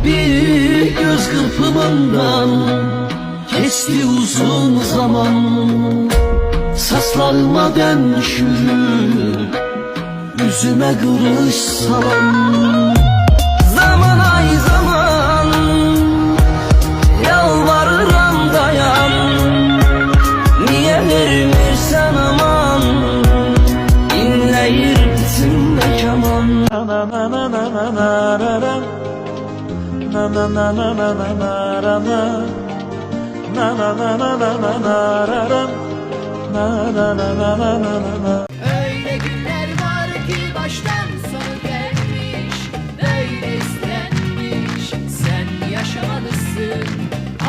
Bir göz kırpımından geçti uzun zaman. Saslarıma dönüşür yüzüme kırış salan. Zaman ay zaman yalvarıram dayan. Niye vermirsen aman, inleyir bizimle keman. Öyle günler var ki baştan sona gelmiş, böyle istenmiş. Sen yaşamalısın,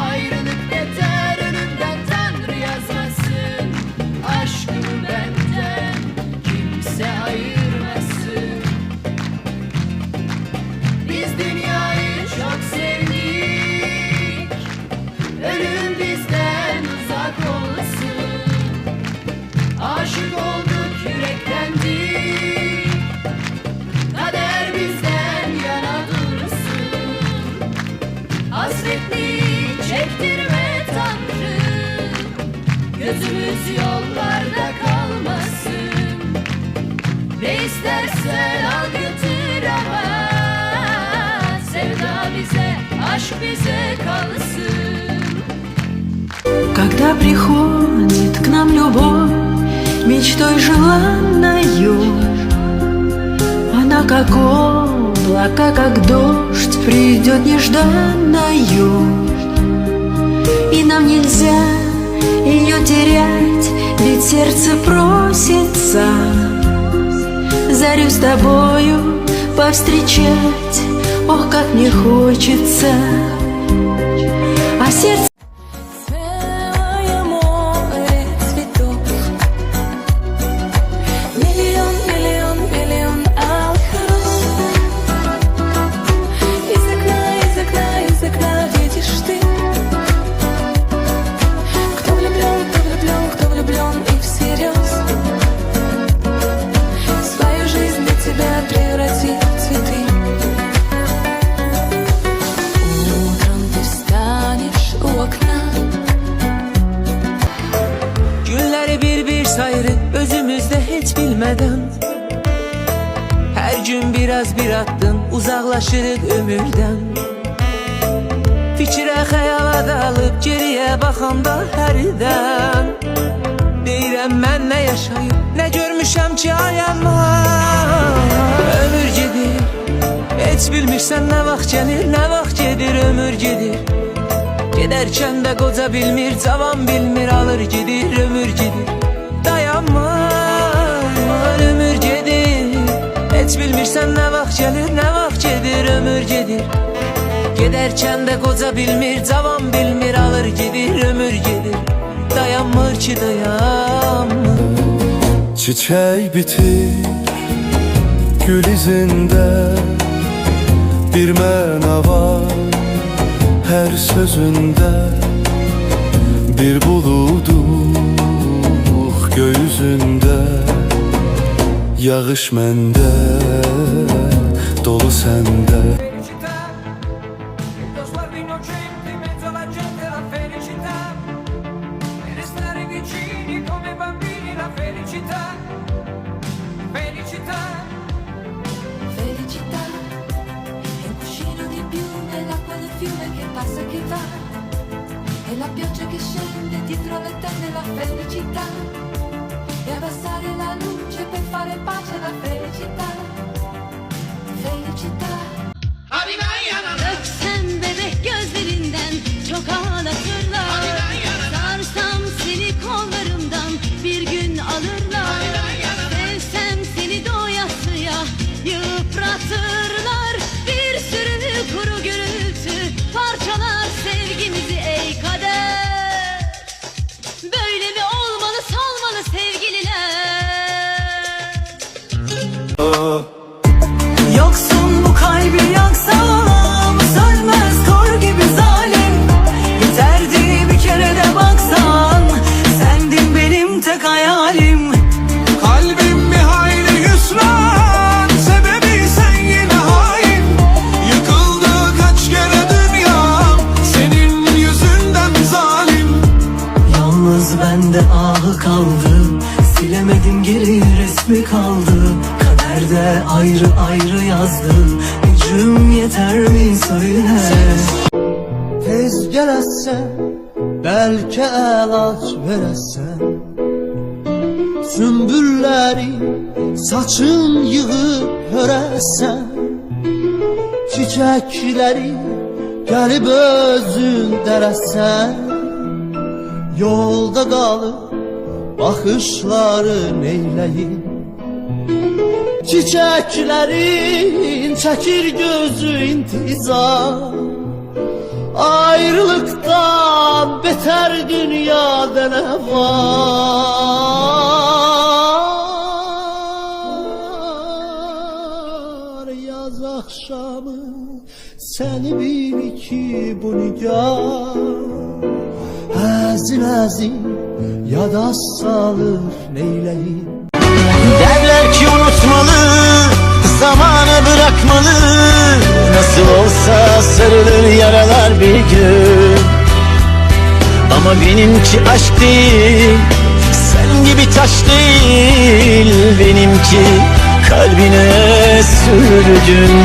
ayrılık yeter, önümden Tanrı yazmasın. Aşkımı benden kimse ayırmasın. Biz dünyayı çok sevdik, ölüm bizden uzak olsun. Aşık olduk, yüreklendik, kader bizden yana dursun. Hasretli çektirme Tanrım, gözümüz yollarda kalmasın. Ne istersen al götür ama sevda bize, aşk bize kalsın. Когда приходит к нам любовь, мечтой желанною, она как облако, как дождь, придет нежданною. И нам нельзя ее терять, ведь сердце просится зарю с тобою повстречать. Ох, как мне хочется, а сердце özümüzde hiç bilmeden. Her gün biraz bir attın, uzaklaşırıq ömürden. Fikrə xəyala dalıb geriyə baxanda hərdən deyirəm mən nə yaşayıb, nə görmüşəm ki ayamam. Ömür gedir, heç bilmirsən nə vaxt gəlir, nə vaxt gedir. Ömür gedir, gedərkən də qoca bilmir, cavan bilmir, alır gedir. Ömür gedir, dayanmaz, ömür gedir. Heç bilmirsən nə vaxt gəlir, nə vaxt gedir. Ömür gedir, gedərkən də qoca bilmir, cavan bilmir, alır gedir. Ömür gedir, dayanmır ki dayanmır. Çiçək bitir gül izində, bir məna var hər sözündə. Bir buluduq gökyüzündə, yağış məndə, dolu səndə. Felicità è un cuscino di piume, l'acqua del fiume che passa e che va, e la pioggia che scende dietro le tende. La felicità e abbassare la luce per fare pace. La felicità, felicità. Öpsem bebek gözlerinden çok ağlatırlar. Sarsam seni kollarımdan bir gün alırlar. Sevsem seni doyasıya yıpratırlar. Bir sürü kuru gürültü parçalar sevgimizi ey kader. Böyle mi olmalı, solmalı sevgililer? yoksun bu kalp. ayrı ayrı yazdım. Gücüm yeter mi söyle. Tez gələsən, bəlkə əlac verəsən. Sümbülləri saçın yığıb hörəsən. Çiçəkləri gəlib özün dərəsən. Yolda qalıb baxışların eyləyib. Çiçəklərin çəkir gözü intizar. Ayrılıktan beter dünyada ne var? Yaz akşamı seni bil ki bu nigar Əzin əzin yada salır neyleyim. Derler ki unutmalı, zamanı bırakmalı. Nasıl olsa sarılır yaralar bir gün. Ama benimki aşk değil, sen gibi taş değil. Benimki kalbine sürdün.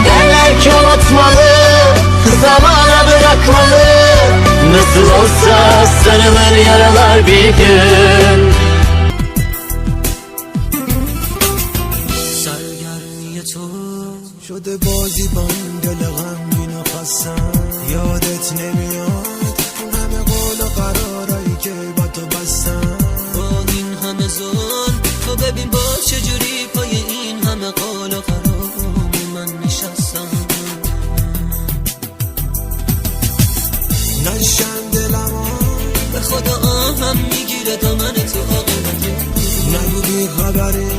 Derler ki unutmalı, zamana bırakmalı. Nasıl olsa sarılır yaralar bir gün. شده بازی با این دل غمگین و خستم. یادت نمیاد اون همه قول و قرارایی که با تو بستم. با این همه ظلم تو ببین با چجوری پای این همه قول و قرار من نشستم. نشن دلمو به خدا آهم میگیره دامن تو عاقبته. نگو بی خبری،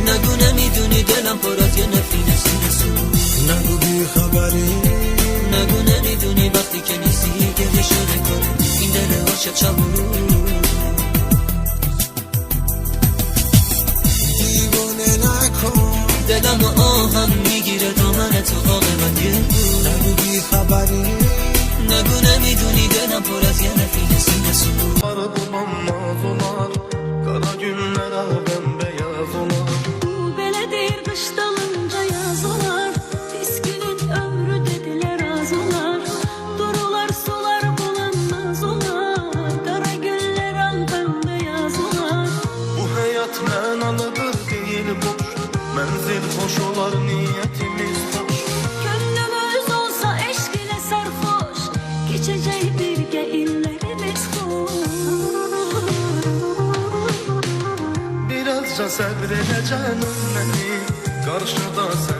نگو نمیدونی دلم پر از یه نفرین سینه سو. نگو بی خبری، نگو نمیدونی وقتی که نیستی گریه شده کنه این دل عاشق چمونو. دیوانه نکن، دلم آهم میگیره دامن تو عاقبت یه بود. نگو بی خبری، نگو نمیدونی دلم پر از یه نفرین سینه سو. Arı bulanmaz olar, kara günlərə bembeyaz olar. Belə deyir qış dalınca yaz olar. Pis günün ömrü dediler az olar. Durular sular bulanmaz olar. Kara günler al bembeyaz olar. Bu həyat mənalıdır, deyil boş. Mənzil xoş olar, niyyətimiz boş. Gönlümüz olsa eşq ile sarhoş. Geçecek birgə illərimiz xoş. Birazca səbr elə canım mənim, qarşıda sən